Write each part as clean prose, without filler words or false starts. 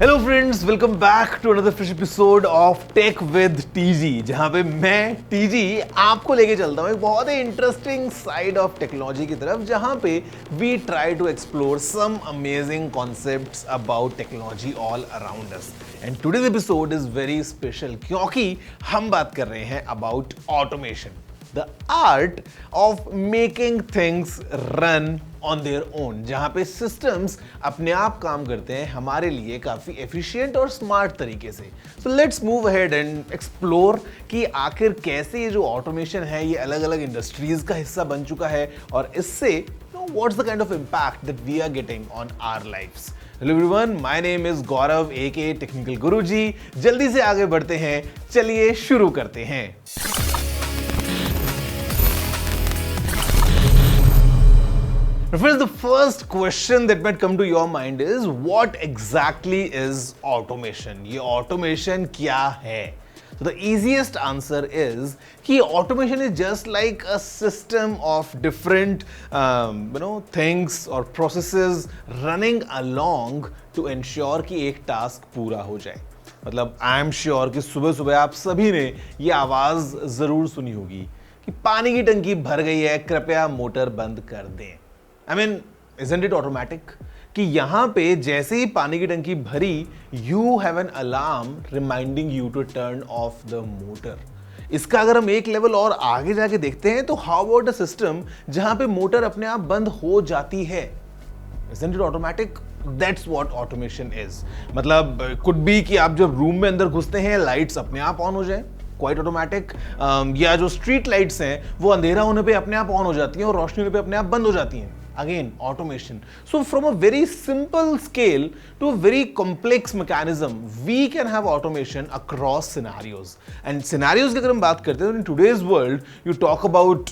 Hello friends, welcome back to another fresh episode of tech with TG, जहां पे मैं TG आपको लेके चलता हूं एक बहुत ही इंटरेस्टिंग साइड ऑफ टेक्नोलॉजी की तरफ, जहां पे we try to explore some amazing concepts about technology all around us. And today's episode is very special क्योंकि हम बात कर रहे हैं about automation, the art of making things run on their own, जहां पे सिस्टम्स अपने आप काम करते हैं हमारे लिए काफी एफिशिएंट और स्मार्ट तरीके से। So let's move ahead and explore कि आखिर कैसे ये जो ऑटोमेशन है ये अलग अलग इंडस्ट्रीज का हिस्सा बन चुका है और इससे what's the kind of impact that we are getting on our lives. Hello everyone, my name is Gaurav एके टेक्निकल गुरुजी। जल्दी से आगे बढ़ते हैं, चलिए शुरू करते हैं। Friends, the first question that might come to your mind is what exactly is automation? ये automation क्या है? So the easiest answer is कि automation is just like a system of different things or processes running along to ensure कि एक task पूरा हो जाए। मतलब I am sure कि सुबह सुबह आप सभी ने ये आवाज जरूर सुनी होगी कि पानी की टंकी भर गई है, कृपया मोटर बंद कर दें। I mean, isn't it automatic? कि यहां पे जैसे ही पानी की टंकी भरी, you have an alarm reminding you to turn off the motor. इसका अगर हम एक लेवल और आगे जाके देखते हैं तो how about a system जहां पे मोटर अपने आप बंद हो जाती है? Isn't it automatic? That's what automation is. मतलब could be कि आप जब रूम में अंदर घुसते हैं लाइट्स अपने आप ऑन हो जाए, क्वाइट ऑटोमेटिक, या जो स्ट्रीट लाइट्स हैं वो अंधेरा होने पे अपने आप ऑन हो जाती हैं और रोशनी होने पे अपने आप बंद हो जाती हैं। Again, automation. So from a very simple scale to a very complex mechanism, we can have automation across scenarios. And scenarios की अगर हम बात करते हैं तो in today's world, you talk about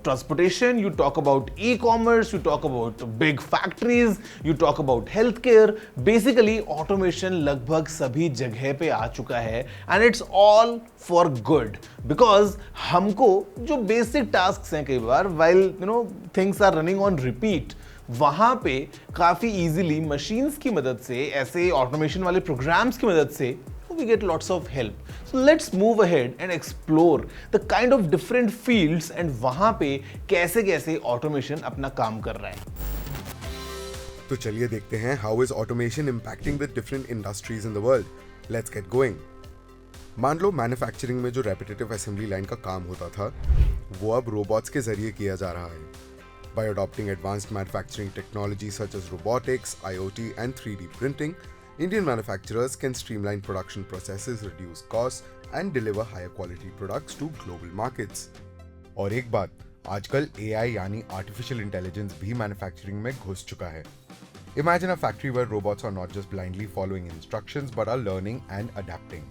transportation, you talk about e-commerce, you talk about big factories, you talk about healthcare. Basically, automation लगभग सभी जगह पे आ चुका है and it's all for good. Because हमको जो basic tasks हैं कई बार while things are running on repeat, वहां पे काफी इजीली मशीन्स की मदद से, ऐसे ऑटोमेशन वाले प्रोग्राम्स की मदद से we get lots of help. So let's move ahead and explore the kind of different fields and वहां पे कैसे कैसे ऑटोमेशन अपना काम कर रहा है। तो चलिए देखते हैं how is automation impacting the different industries in the world. Let's get going. मान लो मैन्युफैक्चरिंग में जो रेपिटेटिव असेंबली लाइन का काम होता था वो अब रोबोट्स के जरिए किया जा रहा है। By adopting advanced manufacturing technologies such as robotics, IoT, and 3D printing, Indian manufacturers can streamline production processes, reduce costs, and deliver higher quality products to global markets. और एक बात, आजकल AI यानी Artificial Intelligence भी manufacturing में घुस चुका है। Imagine a factory where robots are not just blindly following instructions but are learning and adapting.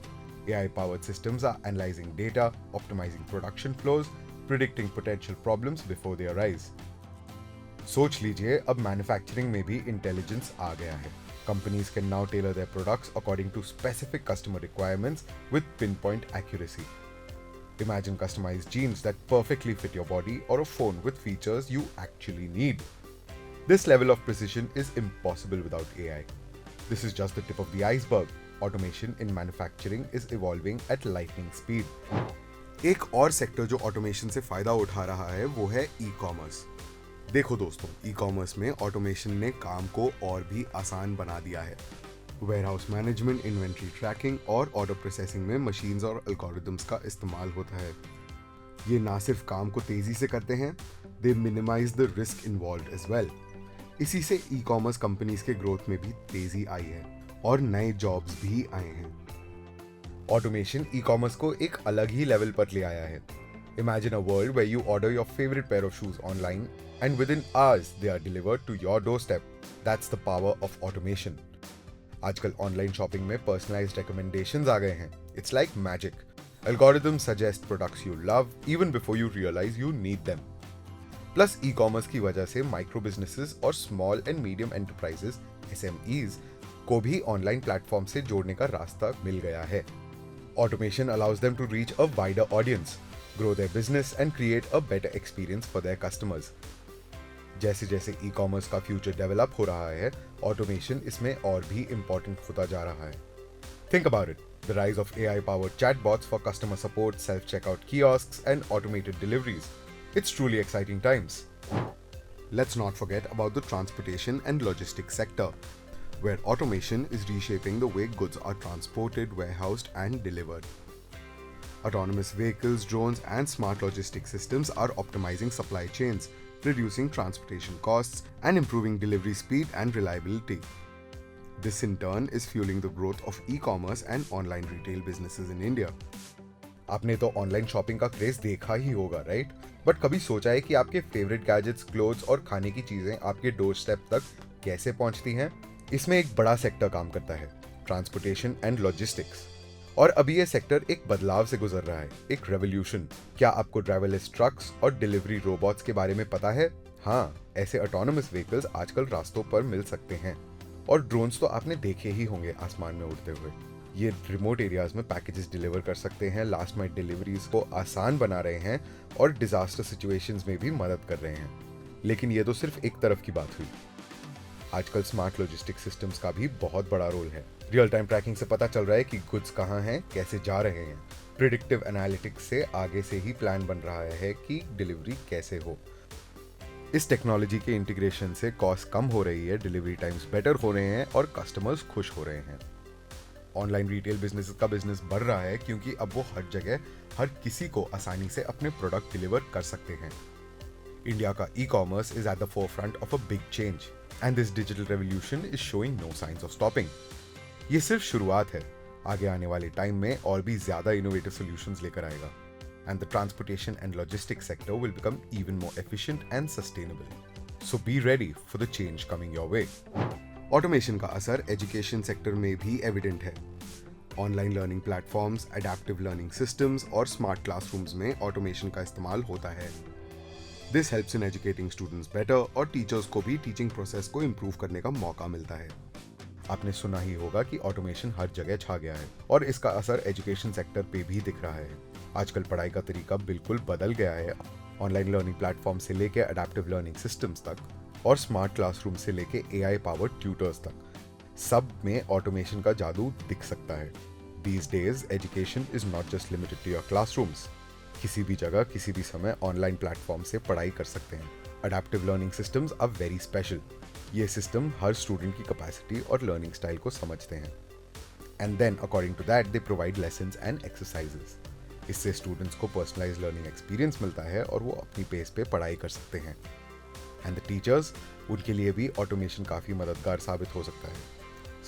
AI-powered systems are analyzing data, optimizing production flows, predicting potential problems before they arise. सोच लीजिए, अब manufacturing में भी intelligence आ गया है। Companies can now tailor their products according to specific customer requirements with pinpoint accuracy. Imagine customised jeans that perfectly fit your body और a phone with features you actually need. This level of precision is impossible without AI. This is just the tip of the iceberg. Automation in manufacturing is evolving at lightning speed. एक और sector जो automation से फायदा उठा रहा है वो है ई कॉमर्स। देखो दोस्तों, ई कॉमर्स में ऑटोमेशन ने काम को और भी आसान बना दिया है। वेयरहाउस मैनेजमेंट, इन्वेंट्री ट्रैकिंग और ऑर्डर प्रोसेसिंग में मशीन्स और एल्गोरिदम्स का इस्तेमाल होता है। ये ना सिर्फ काम को तेजी से करते हैं, they minimise the risk involved as well. इसी से ई कॉमर्स कंपनीज के ग्रोथ में भी तेजी आई है और नए जॉब्स भी आए हैं। ऑटोमेशन ई कॉमर्स को एक अलग ही लेवल पर ले आया है। Imagine a world where you order your favorite pair of shoes online and within hours they are delivered to your doorstep. That's the power of automation. आजकल ऑनलाइन शॉपिंग में personalized recommendations आ गए हैं. It's like magic. Algorithms suggest products you love even before you realize you need them. Plus e-commerce की वजह से micro businesses और small and medium enterprises SMEs को भी ऑनलाइन प्लेटफॉर्म से जोड़ने का रास्ता मिल गया है। Automation allows them to reach a wider audience, grow their business and create a better experience for their customers. जैसे जैसे ई कॉमर्स का फ्यूचर डेवलप हो रहा है, ऑटोमेशन इसमें और भी इंपॉर्टेंट होता जा रहा है. Think about it. The rise of AI-powered chatbots for customer support, self-checkout kiosks, and automated deliveries. It's truly exciting times. Let's not forget about the transportation and logistics sector, where automation is reshaping the way goods are transported, warehoused, and delivered. Autonomous vehicles, drones, and smart logistics systems are optimizing supply chains, reducing transportation costs, and improving delivery speed and reliability. This in turn is fueling the growth of e-commerce and online retail businesses in India. आपने तो online shopping का craze देखा ही होगा, right? But कभी सोचा है कि आपके फेवरेट गैजेट्स, क्लोथ्स और खाने की चीजें आपके डोर स्टेप तक कैसे पहुंचती हैं? इसमें एक बड़ा सेक्टर काम करता है, ट्रांसपोर्टेशन एंड लॉजिस्टिक्स. और अभी ये सेक्टर एक बदलाव से गुजर रहा है, एक रेवोल्यूशन. क्या आपको ड्राइवरलेस ट्रक्स और डिलीवरी रोबोट्स के बारे में पता है? हाँ, ऐसे ऑटोनोमस व्हीकल्स आजकल रास्तों पर मिल सकते हैं. और ड्रोन्स तो आपने देखे ही होंगे आसमान में उड़ते हुए. ये रिमोट एरियाज में पैकेजेस डिलीवर कर सकते हैं, लास्ट माइल डिलीवरीज को आसान बना रहे हैं और डिजास्टर सिचुएशंस में भी मदद कर रहे हैं. लेकिन ये तो सिर्फ एक तरफ की बात हुई. आजकल स्मार्ट लॉजिस्टिक सिस्टम्स का भी बहुत बड़ा रोल है. रियल टाइम ट्रैकिंग से पता चल रहा है कि गुड्स कहाँ हैं, कैसे जा रहे हैं. प्रिडिक्टिव एनालिटिक्स से आगे से ही प्लान बन रहा है कि डिलीवरी कैसे हो. इस टेक्नोलॉजी के इंटीग्रेशन से कॉस्ट कम हो रही है, डिलीवरी टाइम्स बेटर हो रहे हैं और कस्टमर्स खुश हो रहे हैं. ऑनलाइन रिटेल बिजनेस का बिजनेस बढ़ रहा है क्योंकि अब वो हर जगह हर किसी को आसानी से अपने प्रोडक्ट डिलीवर कर सकते हैं. इंडिया का e commerce is at the forefront of a big change and this digital revolution is showing no science of stopping. ये सिर्फ शुरुआत है, आगे आने वाले टाइम में और भी ज्यादा इनोवेटिव सॉल्यूशंस लेकर आएगा. And the transportation and logistics sector will become even more efficient and sustainable. So be ready for the change coming your way. Automation का असर एजुकेशन सेक्टर में भी एविडेंट है. Online learning platforms, adaptive learning systems और smart classrooms में automation का इस्तेमाल होता है. This helps in educating students better और टीचर्स को भी टीचिंग प्रोसेस को इम्प्रूव करने का मौका मिलता है. आपने सुना ही होगा कि ऑटोमेशन हर जगह छा गया है और इसका असर एजुकेशन सेक्टर पे भी दिख रहा है. आजकल पढ़ाई का तरीका बिल्कुल बदल गया है. ऑनलाइन लर्निंग प्लेटफॉर्म से लेके एडेप्टिव लर्निंग सिस्टम्स तक और स्मार्ट क्लासरूम से लेके AI पावर्ड ट्यूटर्स तक, सब में ऑटोमेशन का जादू दिख सकता है. These days, education is not just limited to your classrooms. किसी भी जगह, किसी भी समय ऑनलाइन प्लेटफॉर्म से पढ़ाई कर सकते हैं. Adaptive learning systems are very special. ये सिस्टम हर स्टूडेंट की कैपेसिटी और लर्निंग स्टाइल को समझते हैं. And then according to that they provide lessons and exercises. इससे स्टूडेंट्स को पर्सनलाइज लर्निंग एक्सपीरियंस मिलता है और वो अपनी पेस पे पढ़ाई कर सकते हैं. एंड द टीचर्स, उनके लिए भी ऑटोमेशन काफ़ी मददगार साबित हो सकता है.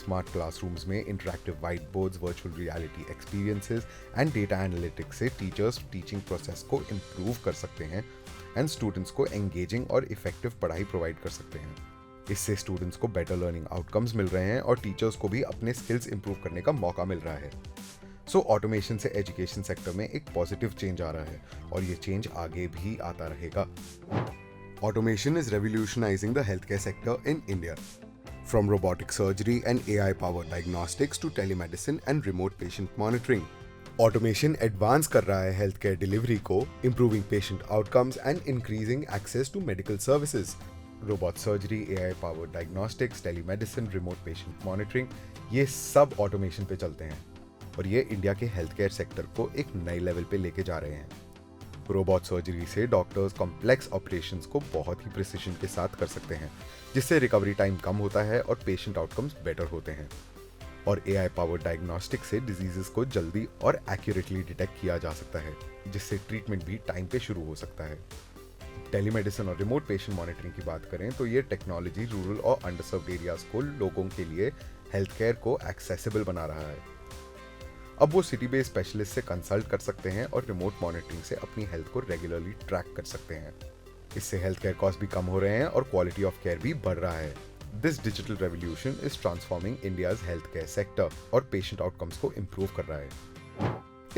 स्मार्ट क्लासरूम्स में interactive white boards, virtual reality experiences and data analytics से टीचर्स टीचिंग प्रोसेस को इम्प्रूव कर सकते हैं एंड स्टूडेंट्स को एंगेजिंग और इफेक्टिव पढ़ाई प्रोवाइड कर सकते हैं. इससे स्टूडेंट्स को बेटर लर्निंग आउटकम्स मिल रहे हैं और टीचर्स को भी अपने स्किल्स इंप्रूव करने का मौका मिल रहा है. सो ऑटोमेशन से एजुकेशन सेक्टर में एक पॉजिटिव चेंज आ रहा है और ये चेंज आगे भी आता रहेगा. Automation is revolutionising the health care sector in India. From robotic surgery and AI-powered diagnostics to telemedicine and remote patient monitoring, automation advance कर रहा है health care delivery को, improving patient outcomes and increasing access to medical services. Robot surgery, AI-powered diagnostics, telemedicine, remote patient monitoring, ये सब automation पे चलते हैं और ये इंडिया के हेल्थ केयर सेक्टर को एक नए लेवल पे लेके जा रहे हैं. रोबोट सर्जरी से डॉक्टर्स कॉम्प्लेक्स ऑपरेशंस को बहुत ही प्रिसिशन के साथ कर सकते हैं, जिससे रिकवरी टाइम कम होता है और पेशेंट आउटकम्स बेटर होते हैं. और AI पावर्ड डायग्नोस्टिक से डिजीजेस को जल्दी और एक्यूरेटली डिटेक्ट किया जा सकता है, जिससे ट्रीटमेंट भी टाइम पे शुरू हो सकता है. टेलीमेडिसिन और रिमोट पेशेंट मॉनिटरिंग की बात करें तो ये टेक्नोलॉजी रूरल और अंडरसर्व्ड एरियाज को लोगों के लिए हेल्थ केयर को एक्सेसिबल बना रहा है. अब वो सिटी बेस्ड स्पेशलिस्ट से कंसल्ट कर सकते हैं और रिमोट मॉनिटरिंग से अपनी हेल्थ को रेगुलरली ट्रैक कर सकते हैं. इससे हेल्थ केयर कॉस्ट भी कम हो रहे हैं और क्वालिटी ऑफ केयर भी बढ़ रहा है. This digital revolution is transforming India's health care sector और पेशेंट आउटकम्स को इम्प्रूव कर रहा है.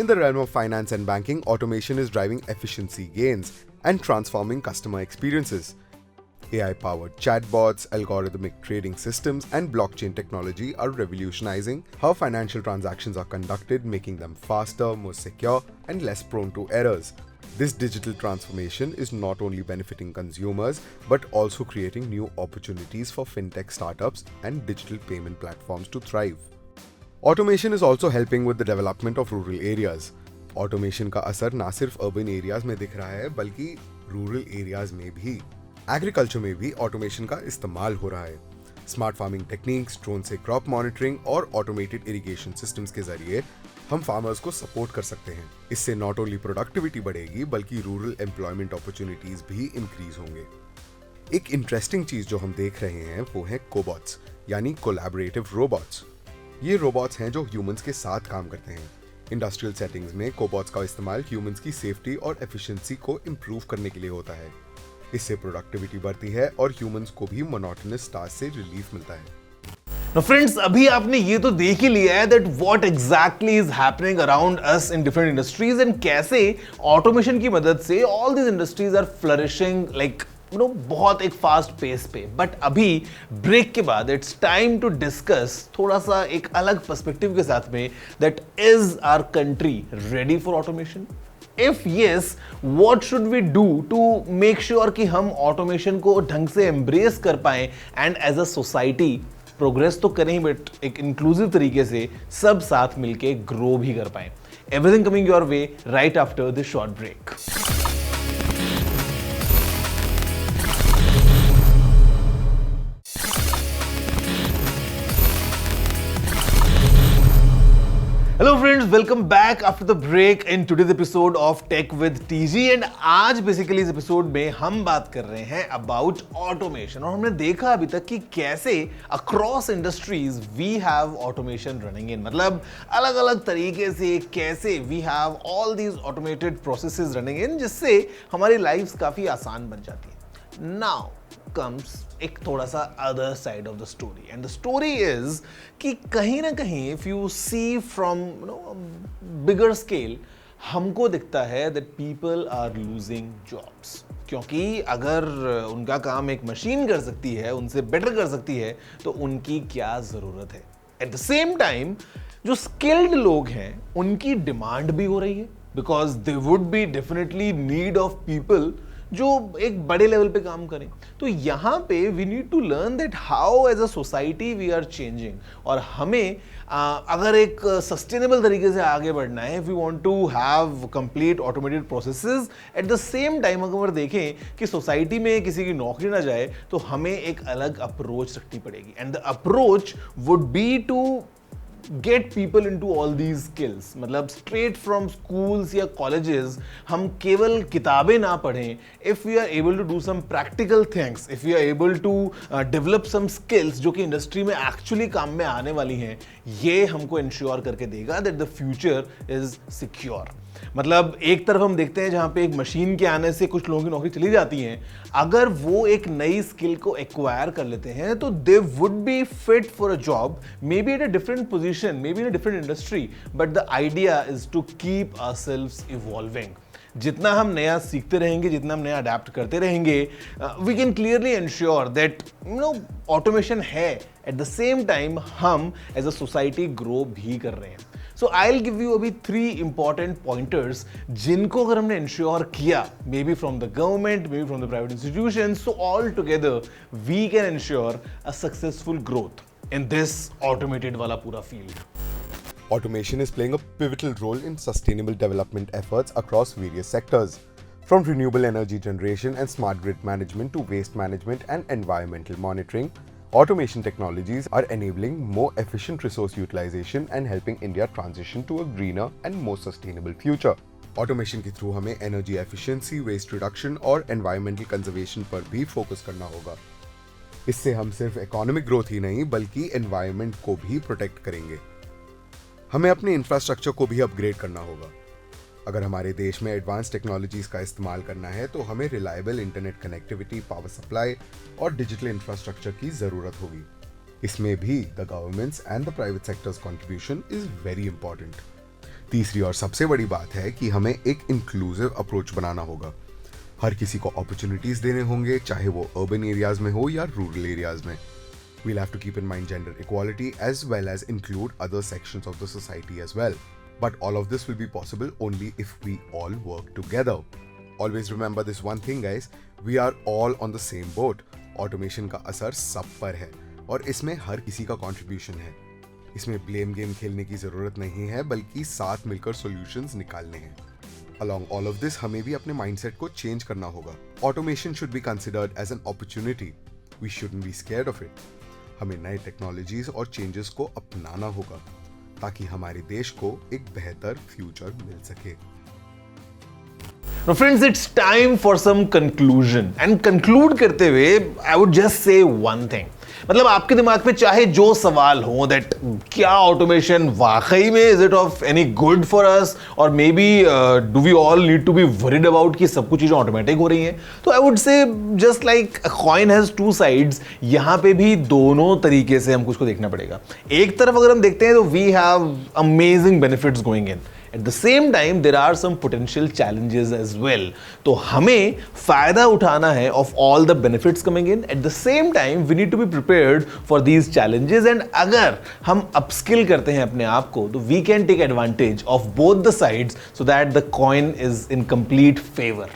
In the realm of finance and banking, automation is driving efficiency gains and transforming customer experiences. AI-powered chatbots, algorithmic trading systems, and blockchain technology are revolutionizing how financial transactions are conducted, making them faster, more secure, and less prone to errors. This digital transformation is not only benefiting consumers but also creating new opportunities for fintech startups and digital payment platforms to thrive. Automation is also helping with the development of rural areas. Automation का असर ना सिर्फ urban areas में दिख रहा है बल्कि rural areas में भी. Agriculture में भी automation का इस्तेमाल हो रहा है. Smart farming techniques, ड्रोन से crop monitoring और automated irrigation systems के जरिए हम फार्मर्स को सपोर्ट कर सकते हैं. इससे नॉट ओनली प्रोडक्टिविटी बढ़ेगी बल्कि रूरल एम्प्लॉयमेंट अपॉर्चुनिटीज भी इंक्रीज होंगे. एक इंटरेस्टिंग चीज जो हम देख रहे हैं वो है कोबॉट्स यानी कोलैबोरेटिव रोबोट्स. ये रोबोट्स हैं जो ह्यूमंस के साथ काम करते हैं. इंडस्ट्रियल सेटिंग्स में कोबॉट्स का इस्तेमाल ह्यूमंस की सेफ्टी और एफिशिएंसी को इम्प्रूव करने के लिए होता है. इससे प्रोडक्टिविटी बढ़ती है और ह्यूमंस को भी मोनोटोनस टास्क से रिलीफ मिलता है. Now friends, अभी आपने ये तो देख ही लिया है that what exactly is happening around us in different industries and कैसे automation की मदद से all these industries are flourishing like बहुत एक फास्ट पेस पे. बट अभी ब्रेक के बाद इट्स टाइम टू डिस्कस थोड़ा सा एक अलग पर्सपेक्टिव के साथ में that is our country ready for automation? If yes, what should we do to make sure कि हम automation को ढंग से embrace कर पाएं and as a society progress तो करें बट एक इंक्लूसिव तरीके से सब साथ मिलके ग्रो भी कर पाए. Everything coming your way right after this short break. Hello friends, welcome back after the break in today's episode of Tech with TG and आज बेसिकली इस एपिसोड में हम बात कर रहे हैं अबाउट ऑटोमेशन. और हमने देखा अभी तक कि कैसे across industries we have automation running in. मतलब अलग अलग तरीके से कैसे we have all these automated processes running in जिससे हमारी लाइफ काफ़ी आसान बन जाती है. नाउ comes एक थोड़ा सा other side of the story and the story is कि कहीं ना कहीं if you see from bigger scale हमको दिखता है that people are losing jobs. क्योंकि अगर उनका काम एक मशीन कर सकती है, उनसे बेटर कर सकती है, तो उनकी क्या ज़रूरत है. एट द सेम टाइम जो स्किल्ड लोग हैं उनकी डिमांड भी हो रही है because they would be definitely need of people जो एक बड़े लेवल पे काम करें. तो यहाँ पे we need to learn that how as a society we are changing. और हमें अगर एक सस्टेनेबल तरीके से आगे बढ़ना है, we want to have complete automated processes. At the same time अगर देखें कि सोसाइटी में किसी की नौकरी ना जाए तो हमें एक अलग अप्रोच रखनी पड़ेगी. And the approach would be to get people into all these skills. मतलब straight from schools या colleges हम केवल किताबें ना पढ़ें. If we are able to do some practical things, if we are able to develop some skills जो कि industry में actually काम में आने वाली हैं, ये हमको ensure करके देगा that the future is secure. मतलब एक तरफ हम देखते हैं जहां पे एक मशीन के आने से कुछ लोगों की नौकरी चली जाती है. अगर वो एक नई स्किल को एक्वायर कर लेते हैं तो they would be fit for a job, maybe at a different position, maybe in a different industry, but the idea is to keep ourselves evolving. जितना हम नया सीखते रहेंगे, जितना हम नया अडेप्ट करते रहेंगे, we can clearly ensure that automation है. एट द सेम टाइम हम एज अ सोसाइटी ग्रो भी कर रहे हैं. So I will give you अभी 3 इंपॉर्टेंट पॉइंटर्स जिनको अगर हमने इंश्योर किया, maybe from the government, maybe from the private institution, so all together we can ensure a successful growth in this automated वाला पूरा field. Automation is playing a pivotal role in sustainable development efforts across various sectors, from renewable energy generation and smart grid management to waste management and environmental monitoring. Automation technologies are enabling more efficient resource utilization and helping India transition to a greener and more sustainable future. Automation के through हमें energy efficiency, waste reduction और environmental conservation पर भी focus करना होगा. इससे हम सिर्फ economic growth ही नहीं बल्कि environment को भी protect करेंगे. हमें अपने इंफ्रास्ट्रक्चर को भी अपग्रेड करना होगा. अगर हमारे देश में एडवांस टेक्नोलॉजीज का इस्तेमाल करना है तो हमें reliable internet connectivity, power supply और डिजिटल इंफ्रास्ट्रक्चर की जरूरत होगी. इसमें भी the governments and the private sectors contribution is very important. तीसरी और सबसे बड़ी बात है कि हमें एक इंक्लूसिव अप्रोच बनाना होगा. हर किसी को अपॉर्चुनिटीज देने होंगे, चाहे वो अर्बन एरियाज में हो या रूरल एरियाज में. We'll have to keep in mind gender equality as well as include other sections of the society as well. But all of this will be possible only if we all work together. Always remember this one thing, guys. We are all on the same boat. Automation का असर सब पर है और इसमें हर किसी का contribution है. इसमें ब्लेम गेम खेलने की जरूरत नहीं है, बल्कि साथ मिलकर सॉल्यूशंस निकालने हैं. Along all of this, हमें भी अपने माइंडसेट को चेंज करना होगा. Automation should be considered as an opportunity. We shouldn't be scared of it. हमें नए टेक्नोलॉजीज और चेंजेस को अपनाना होगा ताकि हमारे देश को एक बेहतर फ्यूचर मिल सके. Now friends, it's time for some conclusion. And conclude करते हुए, I would just say one thing. मतलब आपके दिमाग में चाहे जो सवाल हो that क्या ऑटोमेशन वाकई में is it of any good for us or maybe do we all need to be worried about कि सब कुछ चीज़ें ऑटोमेटिक हो रही हैं, तो I would say just like a coin has two sides, यहाँ पे भी दोनों तरीके से हमको उसको देखना पड़ेगा. एक तरफ अगर हम देखते हैं तो we have amazing benefits going in. At the same time, there are some potential challenges as well. तो हमें फायदा उठाना है of all the benefits coming in. At the same time, we need to be prepared for these challenges. And अगर हम upskill करते हैं अपने आप को, तो we can take advantage of both the sides so that the coin is in complete favor.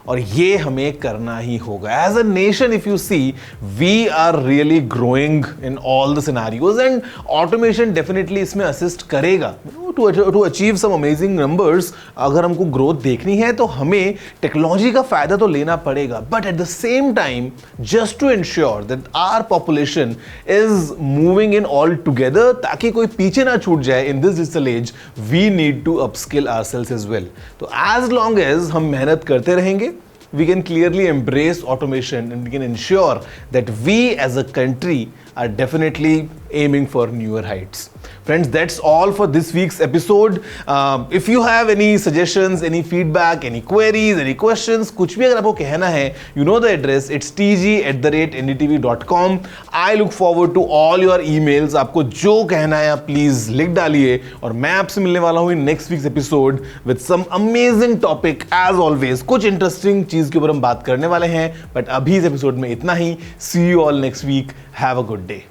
और ये हमें करना ही होगा. As a nation, if you see, we are really growing in all the scenarios and automation definitely इसमें assist करेगा to achieve some amazing numbers. अगर हमको growth देखनी है तो हमें टेक्नोलॉजी का फायदा तो लेना पड़ेगा, but at the same time, just to ensure that our population is moving in all together, ताकि कोई पीछे ना छूट जाए in this digital age, we need to upskill ourselves as well. तो as long as हम मेहनत करते रहेंगे, we can clearly embrace automation and we can ensure that we as a country are definitely aiming for newer heights. Friends, that's all for this week's episode. If you have any suggestions, any feedback, any queries, any questions, कुछ भी अगर आपको कहना है, you know the address, it's tg@ndtv.com. I look forward to all your emails. आपको जो कहना है आप प्लीज लिख डालिए और मैं आपसे मिलने वाला हूँ in next week's episode with some amazing topic as always. कुछ इंटरेस्टिंग चीज के ऊपर हम बात करने वाले हैं, बट अभी इस एपिसोड में इतना ही. See you all next week. Have a good day.